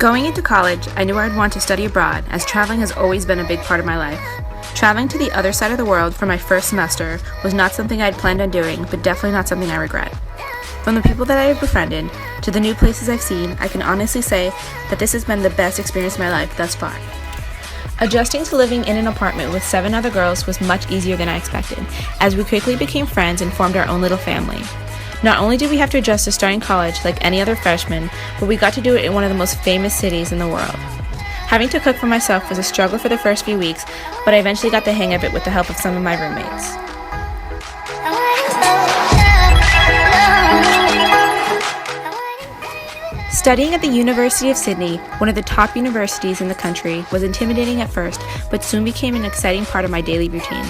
Going into college, I knew I'd want to study abroad, as traveling has always been a big part of my life. Traveling to the other side of the world for my first semester was not something I'd planned on doing, but definitely not something I regret. From the people that I have befriended to the new places I've seen, I can honestly say that this has been the best experience of my life thus far. Adjusting to living in an apartment with 7 other girls was much easier than I expected, as we quickly became friends and formed our own little family. Not only did we have to adjust to starting college like any other freshman, but we got to do it in one of the most famous cities in the world. Having to cook for myself was a struggle for the first few weeks, but I eventually got the hang of it with the help of some of my roommates. Studying at the University of Sydney, one of the top universities in the country, was intimidating at first, but soon became an exciting part of my daily routine.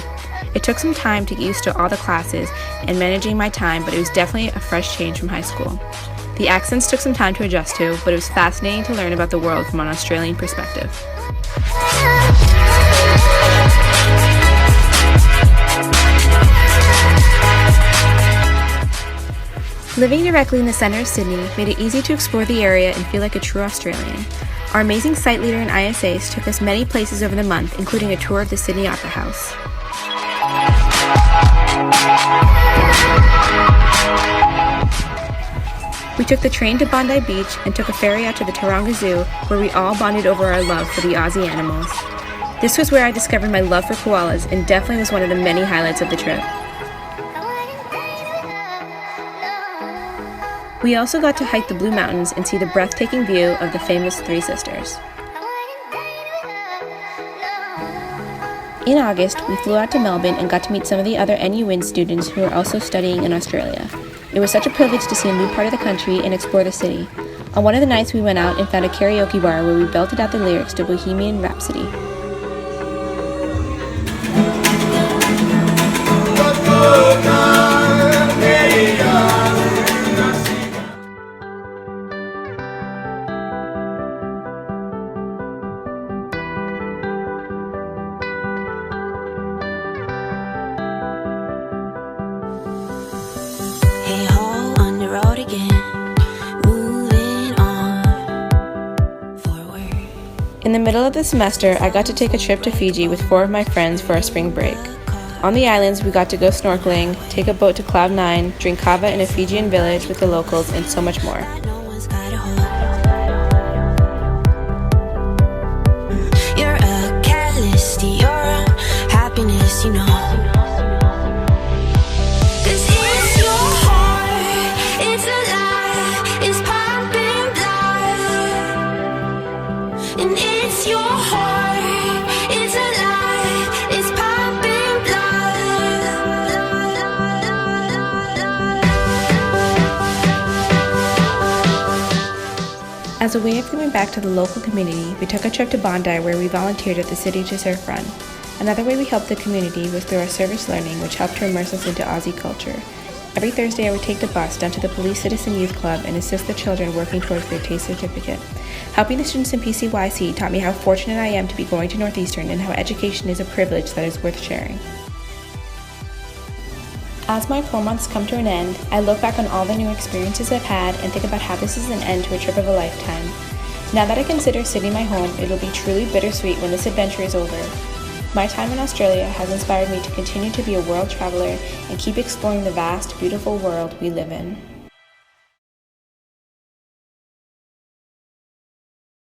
It took some time to get used to all the classes and managing my time, but it was definitely a fresh change from high school. The accents took some time to adjust to, but it was fascinating to learn about the world from an Australian perspective. Living directly in the center of Sydney made it easy to explore the area and feel like a true Australian. Our amazing site leader in ISAs took us many places over the month, including a tour of the Sydney Opera House. We took the train to Bondi Beach and took a ferry out to the Taronga Zoo, where we all bonded over our love for the Aussie animals. This was where I discovered my love for koalas and definitely was one of the many highlights of the trip. We also got to hike the Blue Mountains and see the breathtaking view of the famous Three Sisters. In August, we flew out to Melbourne and got to meet some of the other NUWIN students who are also studying in Australia. It was such a privilege to see a new part of the country and explore the city. On one of the nights, we went out and found a karaoke bar where we belted out the lyrics to Bohemian Rhapsody. In the middle of the semester, I got to take a trip to Fiji with 4 of my friends for our spring break. On the islands, we got to go snorkeling, take a boat to Cloud 9, drink kava in a Fijian village with the locals, and so much more. You're a catalyst, you're a happiness, you know. As a way of giving back to the local community, we took a trip to Bondi where we volunteered at the City to Surf Run. Another way we helped the community was through our service learning, which helped to immerse us into Aussie culture. Every Thursday I would take the bus down to the Police Citizen Youth Club and assist the children working towards their TASE certificate. Helping the students in PCYC taught me how fortunate I am to be going to Northeastern and how education is a privilege that is worth sharing. As my 4 months come to an end, I look back on all the new experiences I've had and think about how this is an end to a trip of a lifetime. Now that I consider Sydney my home, it will be truly bittersweet when this adventure is over. My time in Australia has inspired me to continue to be a world traveler and keep exploring the vast, beautiful world we live in.